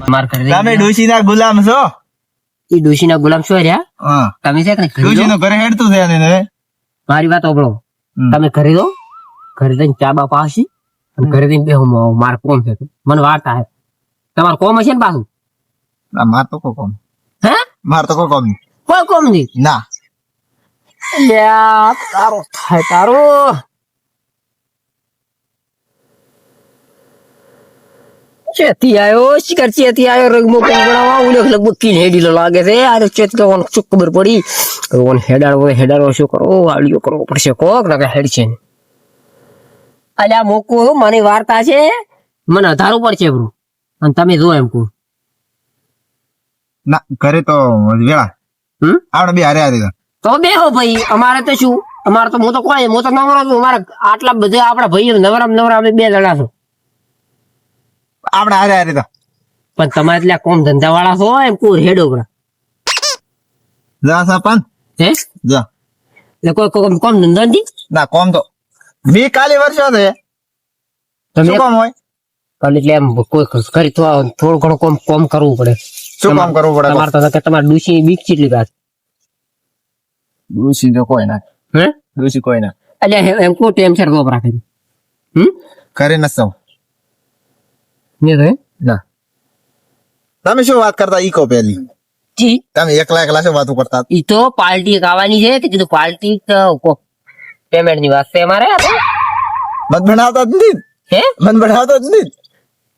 તમે ડોશીના ગુલામ છો. એ ડોશીના ગુલામ છો રહ્યા તમે છે કે ડોશીનો ઘરે હેડતું છે ને. મારી વાત સાંભળો. તમે ઘરે દો, ઘરે જઈને ચા બા પાસી અને ઘરે જઈને બેહો. માર કોમ છે, મને વાર્તા હે. તમારું કોમ હશે ને પાછું? માર તો કોઈ કોમ. હે? માર તો કોઈ કોમ નહીં. કોઈ કોમ નહીં ના. તારો થાય તારો. ચેતી આવ્યો શિકાર, ચેતી આવ્યો રંગમો પંગડાવા ઉલેખ લગભગ કી હેડીલો લાગે છે. આ ચેત કરવાનું શું ખબર પડી? ઓન હેડાડવો શું કરો? આડિયો કરવો પડશે કોક ના હેડ છે. અલ્યા મોકો મને વાર્તા છે, મને અધારું પડશે બ્રો. અને તમે જો એમ કહું ના ઘરે તો વેળા આપણે બે હારે હારે તો બેહો ભાઈ. અમારે તો શું, અમારે તો હું તો નવરો છું. અમારે આટલા બધા આપડા ભાઈઓ નવરા આપણે બે જણા છો. આપણે હારે હારે તો પણ તમારે એટલે કોમ ધંધા વાળા છો એમ કોઈ હેડો બરા જા સાપન હે જા. એટલે કોઈ કોમ ધંધા નથી ના કોમ તો 20 કાલી વર્ષો છે. તમે કોમ હોય એટલે એમ કોઈ કરી થોડું ઘણું કોમ કરવું પડે. શું કામ કરવું પડે? તમારે તો તમારે ડૂસી બીક કેટલી વાત? ડૂસી તો કોઈ ના. હે ડૂસી કોઈ ના. એટલે એમ કોઈ ટેમ છે રોપ રાખે ઘરે નસવ ને ના. તમે શું વાત કરતા ઈ કો પેલી? જી તમે એકલા શું વાતો કરતા? ઈ તો પાર્ટી આવવાની છે. કીધું પાર્ટી પેમેન્ટ ની વાત છે અમારે. મત બનાવતા જ નથી. હે મન બનાવતા જ નથી.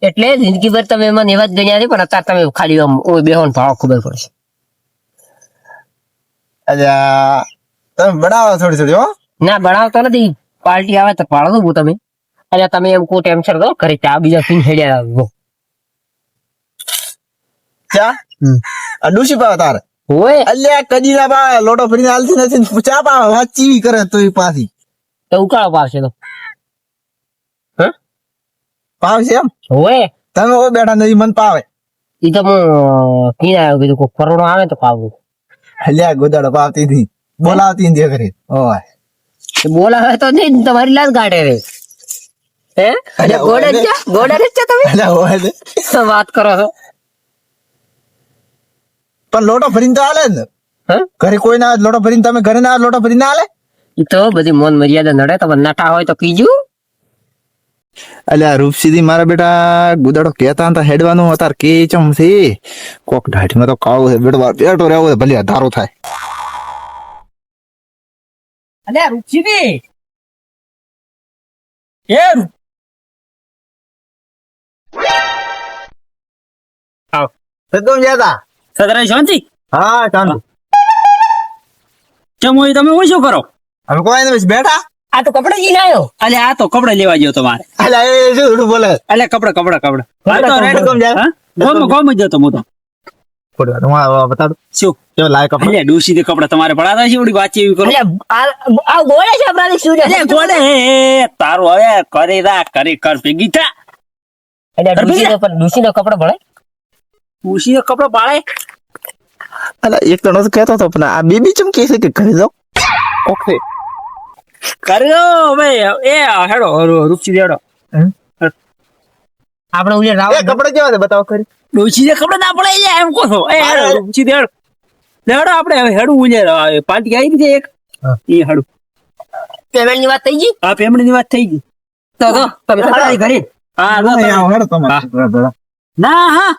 એટલે જિંદગી ભર તમે મને એવા જ ગણ્યા છે, પણ અત્યારે તમે ખાલી બેહો ભાવ ખબર પડશે. અલ્યા તમે બનાવો થોડી હો. ના બનાવતો નથી. પાર્ટી આવે તો પાડો દઉં તમે. એટલે તમે એમ કોઈ ટેન્શન દો ઘરે ચા બીજા પીને હેડ્યા રાખો. ચા આ ડૂસી પાવ તારે હોય અલ્યા કદી ના પા લોટો ફરીને હાલતી નથી. ચા પાવ વાચી કરે તો ઈ પાછી તો ઉકાળો પાવશે તો પાવ છે એમ. હોય તમે ઓ બેઠા નથી મન પાવે. ઈ તો હું પીને આવ્યો. કીધું કોઈ કરોડો આવે તો પાવું. અલ્યા ગોદાડો પાવતી હતી, બોલાવતી નથી ઘરે. ઓય બોલાવે તો નહીં, તમારી લાજ ગાંઠે રે. હે ગોડા છે તમે? અલ્યા હોય ને. વાત કરો છો. પણ લોટો ફરીને તો હાલે ને. હા ઘરે કોઈ ના લોટો ફરીને તમે ઘરે ના લોટો ફરીને હાલે. ઈ તો બધી મોન મર્યાદા નડે. તો નટા હોય તો કીજુ. અલ્યા રૂપસીધી મારા બેટા ગુદાડો કેતા હતા હેડવાનું અત્યારે કે ચમ છે કોક ઢાઢીમાં તો કાળું છે બેટો રહેવો ભલે ધારો થાય. અલ્યા રૂપસીદી સદરા શાંતિ? હા ચાંદુ ચમ હોય તમે હું શું કરો? હવે કોઈ ને બેઠા. આ તો કપડા લઈને આવ્યો. અલે આ તો કપડા લેવા ગયો તમારે. અલ્યા એ શું બોલે? અલે કપડા આ તો રેડ કોમ જાય ગોમ જતો હું તો. થોડી વાર હું બતા દઉં શું કેવો લાય કપડા. અલે ડૂસી દે કપડા તમારે પડાતા છે એવડી વાત એવી કરો. આ ગોળે છે આપણા શું છે? અલે ગોડે તારું હવે કરી કર ભેગી થા. ડૂસી નો કપડો ભળે. ડૂસી દે કપડા પાળે. અલ્યા એક તો નતો કહેતો તો પણ આ બેબી ચમ કે છે કે ઘરે જાઓ ઓકે કર્યો ભાઈ એ હેડો રૂપસી દેડો. આપણે ઉલે રાવ કપડા કેવા છે બતાવો ખરી. ડૂસી દે કપડા ના પડે જાય એમ કહો છો. એ હેડો રૂપસી દેડો લેડો આપણે હવે હેડું ઉલે પાર્ટી આવી છે એક એ હેડું. પેમેન્ટ ની વાત થઈ ગઈ. આ પેમેન્ટ ની વાત થઈ ગઈ. તો તમે ઘરે હા હેડો તમારે ના હા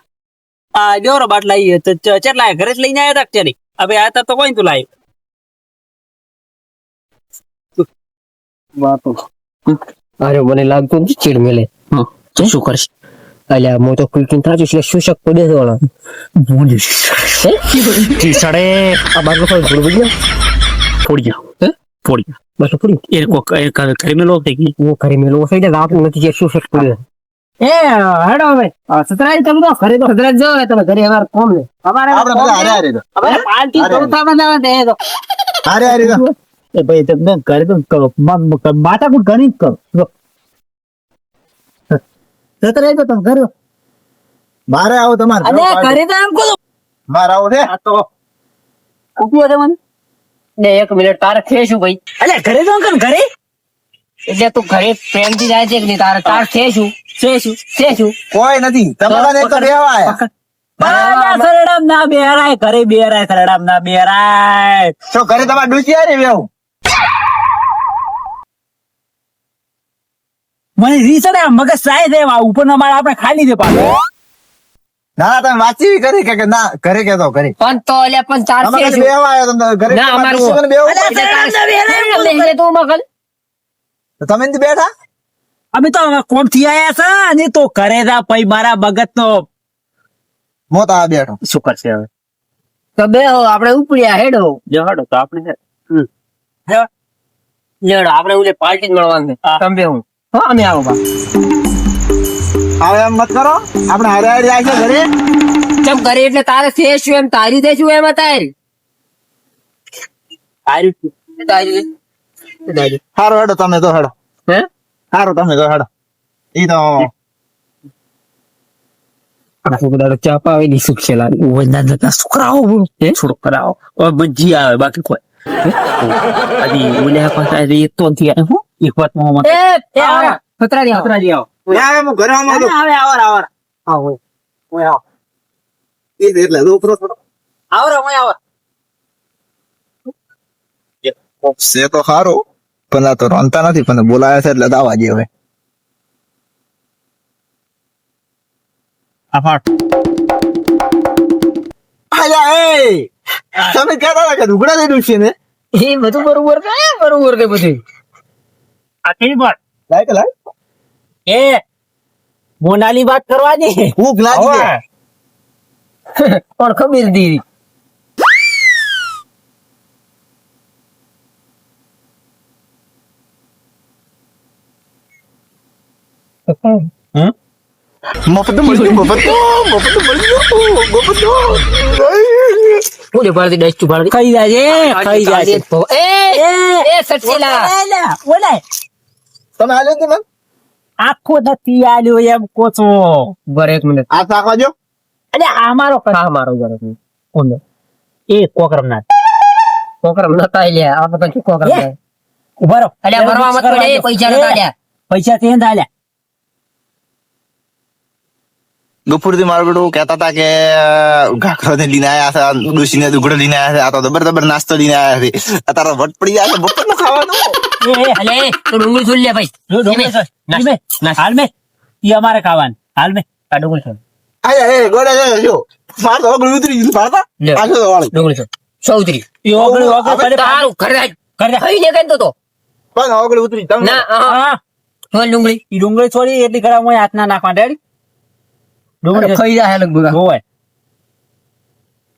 આ જોરો બાટ લાવી તો ચેટલા ઘરે જ લઈને આવ્યા હતા ચાલી. હવે આ તો કોઈ તું લાવી અરે મને લાગતું નથી ચીડ મેલે. શું કરશે? અલ્યા હું તો કુકિંગ થાજુ એટલે શું શક પડે છે વાળા બોલી હે સડે આ બાર લોકો થોડું બગડ્યો ફોડી જાવ. હે ફોડી બસ ફોડી એ કોક કરી મેલો થઈ ગઈ. હું કરી મેલો થઈ જાય રાત નથી જે શું શક પડે. એ હેડો હવે સતરાઈ તમે તો ઘરે તો સતરાઈ જાવ તમે ઘરે અમાર કોમ ને અમારે આપણે બધા હારે હારે તો હવે પાર્ટી તો થાવા દે તો હારે હારે તો એ ભાઈ તમે ઘરે તો કરો માથાકૂટ ઘણી જ કરો. સતરાઈ તો તમે ઘરે મારે આવો તમારે અરે ઘરે તો એમ કહો મારે આવો છે આ તો કુકું છે મને ને 1 મિનિટ તારે છે શું ભાઈ? અલે ઘરે તો કર ઘરે એટલે તું ઘરે પ્રેમથી જાય છે કે નહીં? તારે તાર છે શું છે શું છે શું? કોઈ નથી તમારે તો રહેવા આયા સરડામ ના બેરાય ઘરે બેરાય સરડામ ના બેરાય શું ઘરે તમારે ડૂસિયા ને બેવું મને રીસડે મગજ સાય દે ઉપર ના માળ આપણે ખાલી દે પાછો ના તમે વાંચી કરી કે ના ઘરે કેતો ઘરે પણ તો અલ્યા પણ તમે ચાલશે કઈ બેહવા આવ્યો તમે ઘરે ના, તમારે અમારું- ડૂસિયાને બેહવું અલ્યા, પડે. સરડામ ના બેરાય એટલે તું મગલ તો તમે નથી બેઠા અમે તો કોમ થી આયા છે અને તો ઘરે જા પઈ મારા મગજ નો મોત આ બેઠો શું કરશે હવે તો બે આપણે ઉપડ્યા હેડો જો હડો તો આપણે લેડો આપણે ઓલે પાર્ટી જ મળવાનું છે. હા. તમે બે હું હા અમે આવો બા હવે એમ મત કરો આપણે હારે હારે જાય છે ઘરે ચમ કરે એટલે તારે છે શું એમ તારી દે શું એમ તારી તારી તારી હારો હેડો તમે તો હેડો હે હારો તમે તો હેડો ઈ તો ચા પાવી ની સુખ છે લાલ છોકરાઓ થોડો કરાવો મજી આવે બાકી કોઈ અદી ઓલે પાસે એક તો થી આયા હું એક વાત માં એ આવો ખતરાજી આવો ખતરાજી આવો આવે હું ઘરે આવું તો આવે આવો આવો આવો ઓય આવો ઈ એટલે ઉપરો થોડો આવો આવો છે તો સારું પણ આ તો રમતા નથી પણ બોલાયા છે એટલે દાવા જે હવે અલ્યા એ તમે કહેતા હતા કે ઢુકડા દઈ દઉં છે ને એ બધું બરોબર કે બધું આ કેવી વાત લાય એ મોનાલી વાત કરવાની ભૂખ લાગી છે. પણ ખબર દી મફત મળી ગયું મફત મળી ગયું હું લે ભારતી ડાઈસ તું ભારતી ખાઈ જાજે ખાઈ જાજે એ સટસીલા ઓલે તમે આલ્યો ને મને આખો નથી આલ્યો એમ કોચો બર એક મિનિટ આ શાકવા જો અલે આ મારો હા મારો બર એક મિનિટ કોનો એ કોકરમનાથ કોકરમ નતા લ્યા આ બધા શું કોકરમ એ. ઉભા રહો અલ્યા ભરવા મત પડે પૈસા નતા લ્યા પૈસા તે આલ્યા ગફુરથી મારું બેટું કહેતા હતા કે ઘાખરો ને લઈને આયા છે ડુસી ને દુગડો લઈને આયા છે આ તો જબર નાસ્તો લઈને આયા છે અત્યારે વટ પડી જાય છે બપોર નું ખાવાનું એ અલે તું ડુંગળી છોડ લે ભાઈ જો ડોંગળી સર હાલ મે ઈ અમારે ખાવાનું હાલ મે આ ડુંગળી છોડ આયા એ ગોડે જો માર તો ઓગળી ઉતરી ગયું પાડતા લે. પાછો તો વાળી ડુંગળી છોડ સૌત્રી ઈ ઓગળી ઓગળી તારું ઘરે રાખ. કરી દે. ખાઈ લે કઈ તો પણ ઓગળી ઉતરી તમે ના હા છોડ ડુંગળી ઈ ડુંગળી છોડી એટલી ઘડા હું હાથ ના નાખવા રેડી ડુંગળી ખાઈ જાય લગભગ હોય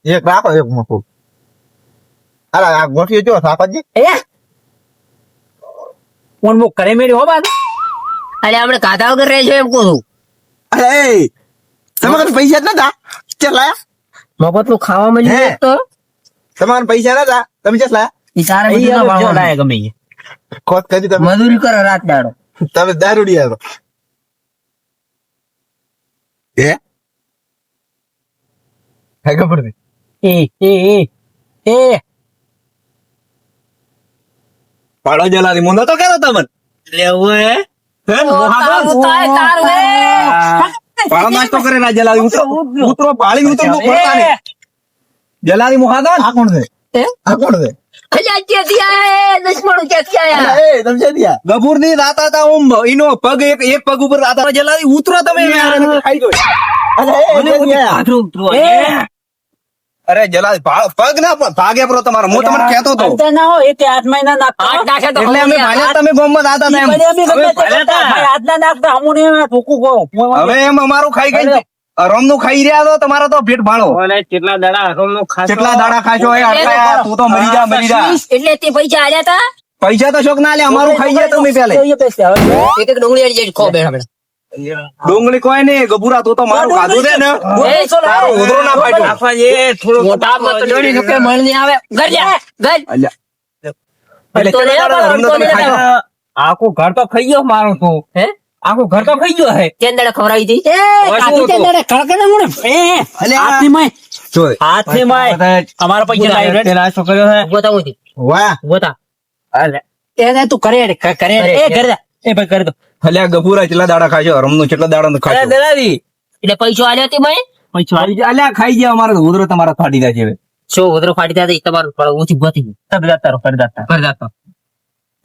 એક રાખો એક મફો અરે આ ગોઠીઓ જો સાપાજી એ કોણ મો કરે મેરી હો બાદ અલે આપણે કાઢા વગર રહે છે એમ કહું છું અરે એ તમારે પૈસા જ નતા ચલ લાયા મફત નું ખાવા મળ્યું હે. હોત તો તમારે પૈસા નતા તમે ચલ લાયા ઈ તારે બધું ના ભાવવાનું. લાય ગમે ઈ. ખોટ કરી તમે મજૂરી કરો રાત દાડો તમે દારૂડિયા છો હે હે ખબર નહીં એ પાડો જલારી મુંદા તો કેતો તમને લેવું હે તારું થાય, તારું હે. પાડો નાસ્તો કરે ના જલારી ઉતરો પાળી ઉતરો પડતા નહીં જલારી મુહાદા આ કોણ છે હે? આ કોણ છે અલ્યા ક્યાંથી આયા હે? દુશ્મનો ક્યાંથી આયા? એ તમે છે દિયા ગભુર ની રાતા હતા ઓમ એનો પગ એક પગ ઉપર રાતા જલાવી ઉતરો તમે ખાઈ ગયો અરે એ દિયા અરે જલાવી પગ ના ભાગે પરો તમારો હું તમને કહેતો હતો અંતે ના હો એ તે હાથ માં ના નાખતા આઠ નાખે તો એટલે અમે ખબર ભાલ્યા તમે ગોમમાં દાતા હતા એમ ઈ બધી અમે ગમે તે હવે કરતા. ભાઈ હાથ ના નાખતા અમુને એમાં ઠોકું કહો હવે એમ અમારું ખાઈ ગઈ રમ નું ખાઈ રહ્યા તો તમારો તો પેટ ભાળો કેટલા દાડા હકમનો ખાસ કેટલા દાડા ખાશો એ અટકાયા તું તો મરી જા એટલે તે પૈસા આલ્યા તા પૈસા તો શોખ ના લે અમારું ખાઈ ગયા તમે પેલે એક એક ડુંગળી આલી જાય ખો બેઠા બેઠા ડુંગળી કોઈ નહીં ગભુરા તું તો મારું ખાધું છે ને એ તારો ઉધરો ના ફાટ્યો મોટા મત ડોળી નકે મળ નહીં આવે ઘર જા ઘર અલ્યા એટલે તો લે કેટલા દાડા પણ રમનો તમે તો લે ખાધો? આખો ઘર તો ખાઈ ગયો મારો તો હે આખો ઘર તો ખાઈ ગયો હે કેંદડે ખવરાવી હતી કાકી તે દાડે કળકડા મુડે એ હાથની માય જોઈ. હાથની માય અમારા પૈસા લાવી રે નાસ્તો કર્યો છે બતાવું હતી વાહ બોતા અલે એ તું કરે રે કરે રે. એ કરે એ ભાઈ કરી દો અલ્યા ગભુરા કેટલા દાડા ખાશો રમનું કેટલા દાડા અરે ખાશો દલાલી એટલે પૈસો આલ્યો હતી મેં પૈસા અલ્યા ખાઈ ગયા અમારે તો ઉધરો તમારા ફાટી જાય છે હવે. શું ઉધરો ફાટી જાય તો તમારું પણ ઊંચી ગોતી ગયું. તબ જાતા રહો કરી જાતા કરી જાતો.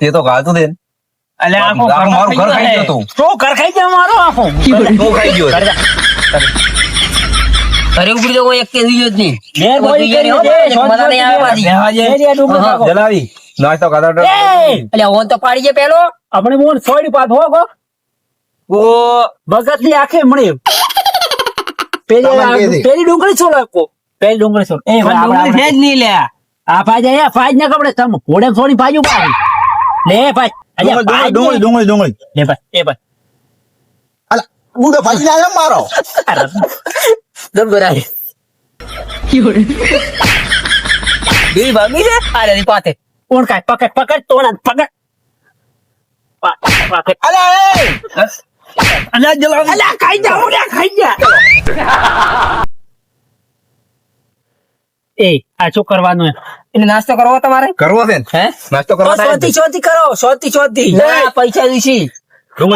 તે તો ગાતું દે ને. અલે આખો આખો મારું ઘર ખાઈ ગયો તું. તો ઘર ખાઈ જાય મારો આખો તું ખાઈ ગયો. કરી જા. ઘરે ઉપડી તો કોઈ એક કે દીયો જ નહીં. બે ગોળી કરી દે મજા નહીં આવે પાછી. એરિયા ડુંગર હા. ભાગો. જલાવી નાસ્તો ખાતા એ અલ્યા ઓન તો પાડી છે પેલો. આપણે મોન સોડી પાત હો ગો ઓ ભગત ની આંખે મળી તમને પેલી ડુંગળી છોડ આપો પેલી ડુંગળી છોડ એ ડુંગળી છે જ નહીં લે આ ફાજ આયા ફાજ ના કપડે તમ ઘોડે થોડી ફાજુ પાડી લે ભાઈ અલ્યા ફાજ ડુંગળી લે ભાઈ એ ભાઈ અલા બુડો ભાજી ના મારો જબર આવી. બે ભાગી છે અરે ની પાતે. કોણ કાય પકડ પકડ તોડા પકડ પકડ અલા એ અલ્યા જલા અલ્યા ખાઈ જા ઓલા ખાઈ જા એ આ શું કરવાનું એટલે નાસ્તો કરવો તમારે? કરવો છે ને? હે? નાસ્તો કરવા થાય સોતી સોતી કરો સોતી સોતી ના પૈસા દીશી.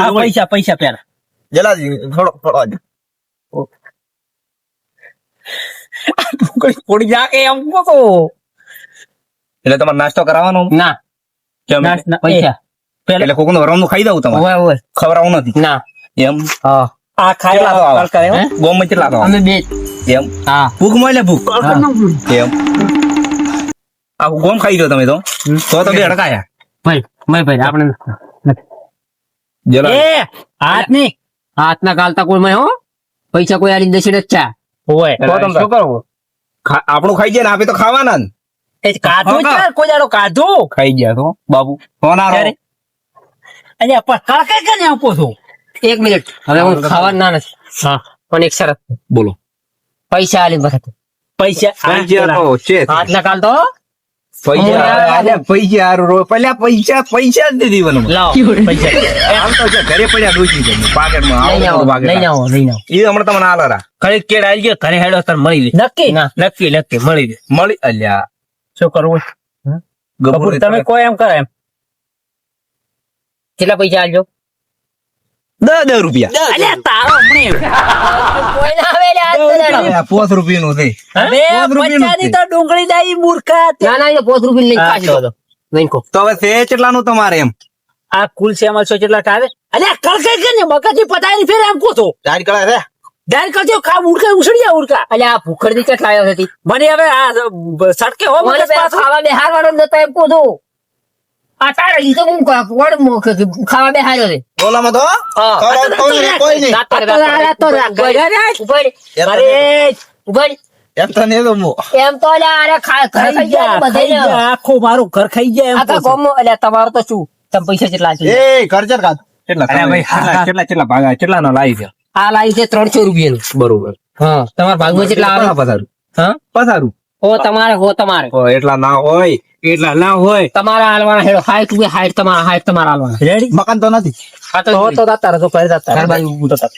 આ પૈસા પૈસા પેલા જલાજી થોડો આજે પડી જા કે એમ કહો એટલે તમારે નાસ્તો કરાવવાનો ના કેમ? પૈસા એટલે કોકનું હરામનું ખાઈ દઉં તમારે ઓય ઓય ખવડાવવું નથી ના. એમ હા આ કેટલા તો આવા? કરે હે? ગોમાં કેટલા તો અમે બે એમ હા ભૂખ મળે ભૂખ એમ આખું ગોમ ખાઈ ગયો તમે તો બે અડકાયા ભાઈ ભાઈ આપણે જરા એ હાથ ની હાથ ના ગાલતા કોઈ માં હો પૈસા કોઈ આલી દશે જ ચા હોય તો તમે શું કરવું? આપણું ખાઈ જાય ને આપે તો ખાવાના ને એ કાઢું છે કોઈ દાડો કાઢું ખાઈ ગયા તો બાબુ સોનારો ક્યારે? અલ્યા પણ કળકે કેને આપો છો એક મિનિટ હવે હું ખાવા ના નથી. હા પણ એક શરત બોલો પૈસા આલી વખત પૈસા પૈસા તો છે હાથ ના ગાલ તો પૈસા અલ્યા પૈસા હારું પહેલા પૈસા જ નથી બનવું લાવો પૈસા આમ તો છે ઘરે પડ્યા ડોસી છે પાકેટમાં લઈને આવો આવો લઈને આવો લઈને આવો. એ હમણાં તમને આલારા ઘરે કેડ આવી ગયો ઘરે હેડો તાર મળી લે નક્કી ના. નક્કી નક્કી મળી લે મળી અલ્યા શું કરવું ગબુર તમે કોઈ એમ કરે એમ કેટલા પૈસા આલજો? 10 રૂપિયા અલ્યા તારો હમણે કોઈ ના આવે લે હાથ તો લેડો. 5 રૂપિયાનું છે બે પચાની તો ડુંગળી દાઈ મૂર્ખા ના ના એ 5 રૂપિયા લઈને પાછી દો. લઈને કો. તો હવે છે કેટલાનું તમારે એમ આ કુલ છે અમાર સો જેટલા ટાવે અલ્યા કળકે કે ને મગજની પતાઈ ફેર એમ કો તો ચાર કળા રે ડાયર કરજો ખા ઉડકા ઉછળ્યા ઉડકા અલ્યા આ ભૂખડ થી કેટલા આવ્યો હતી? મને હવે આ સટકે હો મને મગજ પેલા પાછું ખાવા બેહારવાનો જ નતો એમ કહું છું. આ તારે લીધો હું ખાવા બેહાર્યો છે. ઓલામાં તો કોઈ નહીં રાત તો આ તો રાખ ગયો ઉભા રહે. અરે ઉભા રહે. એમ તો નહીં તો મો એમ તો અલ્યા અરે ઘર ખાઈ ખાઈ ગયા ગયા ખાઈ ગયા બધા આખું મારું ઘર ખાઈ ગયા એમ આખા કહું છું. ગામમાં અલ્યા તમારું તો શું તમે પૈસા કેટલા આલશો? એ કરજર કાત કેટલા અરે ભાઈ, હા. કેટલા ભાગા કેટલા નો લાવી છે આ લાવી છે 300 રૂપિયાનું. બરોબર હા તમારા ભાગમાં કેટલા આવે? પધારું હા પધારું હો તમારે એટલા ના હોય એટલા ના હોય તમારા હાલવાના હેડો 60 રૂપિયા 60 તમારા હાલવાના. રેડી મકાન તો નથી આ તો તો દાતા તો કરી દાતા ઘર બાજુ ઊભું તો તાર.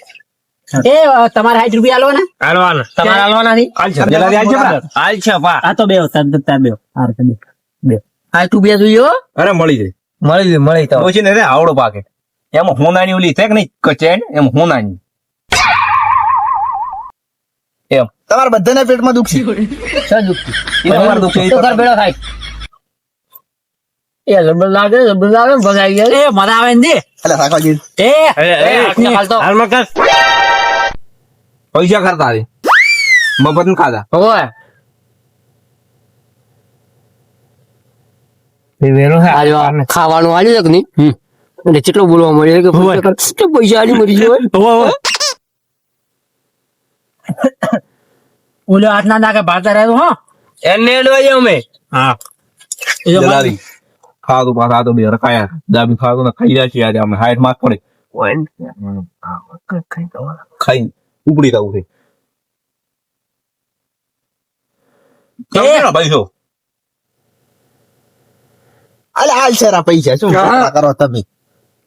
એ તમારે 60 રૂપિયા આલો ને હાલવાના તમારા હાલવાના નહીં? હાલ છે જલ્દી હાલ છે બા. હાલ છે બા. આ તો બે તાર બે હાર કે બે 60 રૂપિયા જોઈએ હો? અરે મળી જાય મળી તો ડોશી ને રે આવડો પાકે એમાં હોનાની ઓલી છે કે નહીં કચેન એમ હોનાની એમ તમારા બધાના પેટમાં દુખ છે શું દુખતું? એ તમારે દુઃખ છે, એ તો ઘર ભેળો થાય. એ જબર લાગે ને ભગાઈ ગયા. એ મજા આવે ને એટલે રાખવાજી એ હાથને ખાલતો. હાલમાં કર. પૈસા કરતા આવે મફત ન ખાધા હોય. ખાવાનું આલ્યું છે કે નહીં? એટલે કેટલો બોલવા મળ્યો કે પૈસા આલી મરી ગયો. ઓલો હાથ ના નાખે ભારતા રહ્યો હો એને એડવાય અમે હા જલાલી ખાધું પાછા તો બે રખાયા દાબી ખાધું ને ખાઈ જાય છે આજે અમે હાઈટ માર્ક પડે ખાઈ ઉપડી જવું છે ભાઈ છો અલે હાલ છે પૈસા શું કરો તમે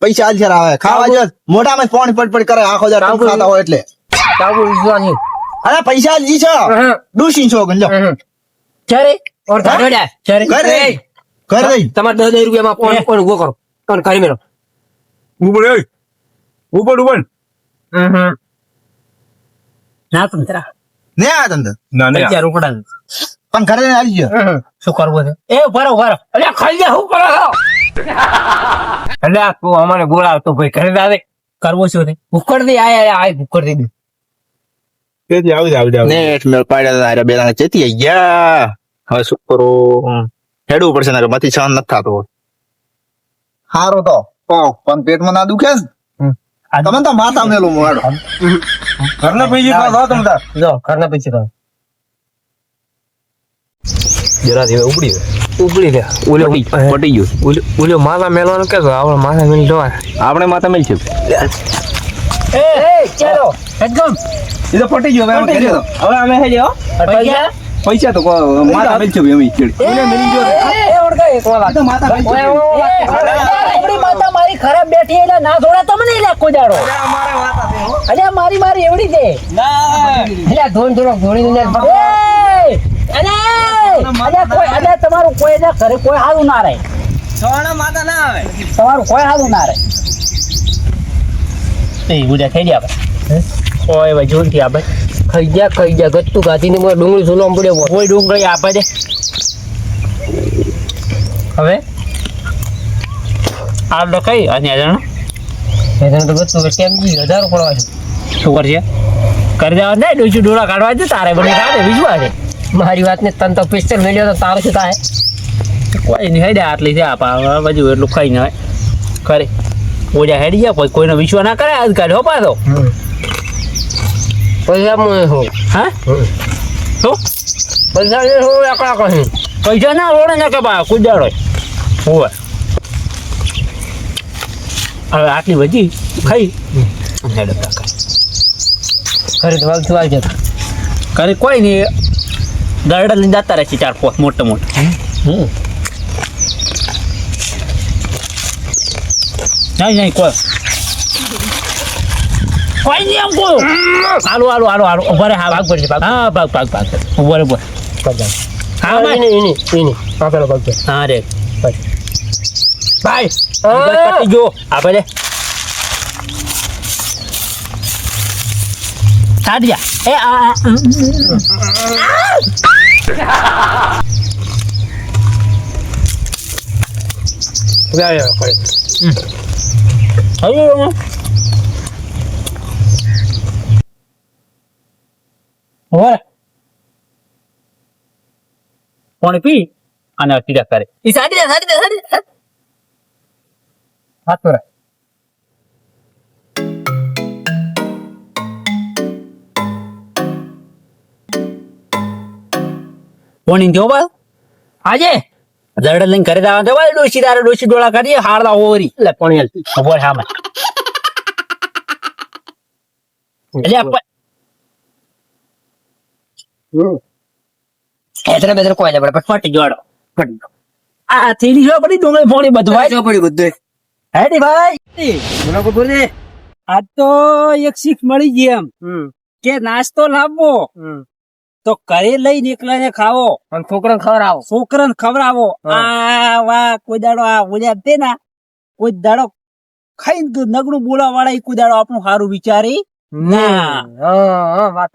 પૈસા હાલ છે આવે ખાવા જો મોઢામાં પાણી પડ કરે આખો દર ખાતા હોય એટલે કાબુ વિશ્વાની. અરે પૈસા જી છો ડૂસી છો ગંજો ચારે ઓર ધાડોડા ચારે ઘર રહી ઘર રહી તમારે 10 રૂપિયામાં ફોન ફોન ઉભો કરો અને કરી મેલો. ઉપર ના તંત્રા ને આ તંદર ના ને પૈસા રોકડા પણ ઘરે આવી ગયો શું કરવું છે એ ભરો અલ્યા ખાઈ જા શું કરો છો? અલ્યા તું અમારે બોલાવતો ભાઈ ઘરે આવે કરવો શું છે ભૂકડ દે આય ભૂકડ દે તેથી આવી નેટ મેળ પાડ્યા હતા, બે દાણા ચેતી આઈ ગયા. હવે શું કરું? હેડવું પડશે ને માંથી સહન નથી થતો. હારો તો પણ પેટમાં ના દુખે ને તમે તો માથા મેલું મોડો ઘરના પૈસા ખાવા તમે તાર જો ઘરના પૈસા તો જરા દેવે ઉપડી ઉપડી લે પટી ગયું ઓલો માથા મેલવાનું કે આપણે માથા મેલી જવા આપણે માથા મેલ છે એ ચાલો એકદમ એ તો પટી ગયો હવે અમે કરી દો હવે અમે હે લ્યો પૈસા પૈસા તો માથા મેલ છે અમે ચીડ એ મિલી ગયો એ ઓળખે એક વાલા તો માથા મેલ છે આપણી માતા મારી ખરાબ બેઠી એટલે ના થોડા તમને લે કોજાડો અમારે વાતા છે હો અલ્યા મારી એવડી છે અલ્યા થોડો ઘોડી ને અલ્યા તમારું કોઈ ના ઘરે કોઈ હારું ના રહે તમારું કોઈ હારું ના રહે એ ઉડ્યા થઈ ગયા ઓય ભાઈ જોનથી આપણે ખાઈ ગયા ગત્તુ ગાતીને મને ડુંગળી સુલવા પડ્યો કોઈ ડુંગળી આપે છે હવે આ લખાઈ અને જણ એને તો ગત્તુ કે કેમ જી 1000 પડવા છે શું કરશે કરી દેવા નહીં ડોચી ડોળા કાઢવા છે તારે બને કાઢે વિજવા છે મારી વાતને તન તો પિસ્તોલ મેલ્યો તો તારું શું થાય કોઈ નહીં હેડે આટલી છે આપા બાજુ એટલું ખાઈ ન કરે ઓજા હેડી જાય પછી કોઈનો વિશ્વાસ ના કરે આજકાલ હો પાછો પૈસા મને હો હા શું પૈસા ને હો એકલા કહી પૈસા ના રોડે ના કે બા કુદાડો હોવે હવે આટલી બધી ખાઈ હેડે કાકા ખરી તો વાગતું આવી જતા કરે કોઈ નહીં ગાર્ડન લઈને જતા રહે છે 4-5 મોટા નહીં કોઈ નહીં એમ કોઈ હાલો ઉભા રે હા ભાગ પડશે હા ભાગ ઉભા રે ઉભા હા ભાઈ એની આ પેલો ભાગ હા રે ભાઈ પટી જો આપણે કાઢ્યા એ આ પાણી પી અને સીધા કરે એ સાડી દે હાથ પર પાણી થયો બા આજે દરડ લઈને ઘરે જવા દે ભાઈ ડોસી ડોળા કરીએ હારદા ઓરી એટલે પાણી હાલતી ખબર હા મેં એટલે બેદર કોઈ પડે ફટી જોડો આ થેલી જો પડી ડુંગળી ફોડી બધું બધું હેડી ભાઈ આજ તો એક શીખ મળી ગઈ એમ કે નાસ્તો લાવવો તો ઘરે લઈને એકલા ને ખાવો અને છોકરાને ખવડાવો આ વાહ કોઈ દાડો આ ઓલ્યા દે ના કોઈ દાડો ખાઈને નગરું બોલા વાળા કોઈ દાડો આપણું સારું વિચારી ના હા વાત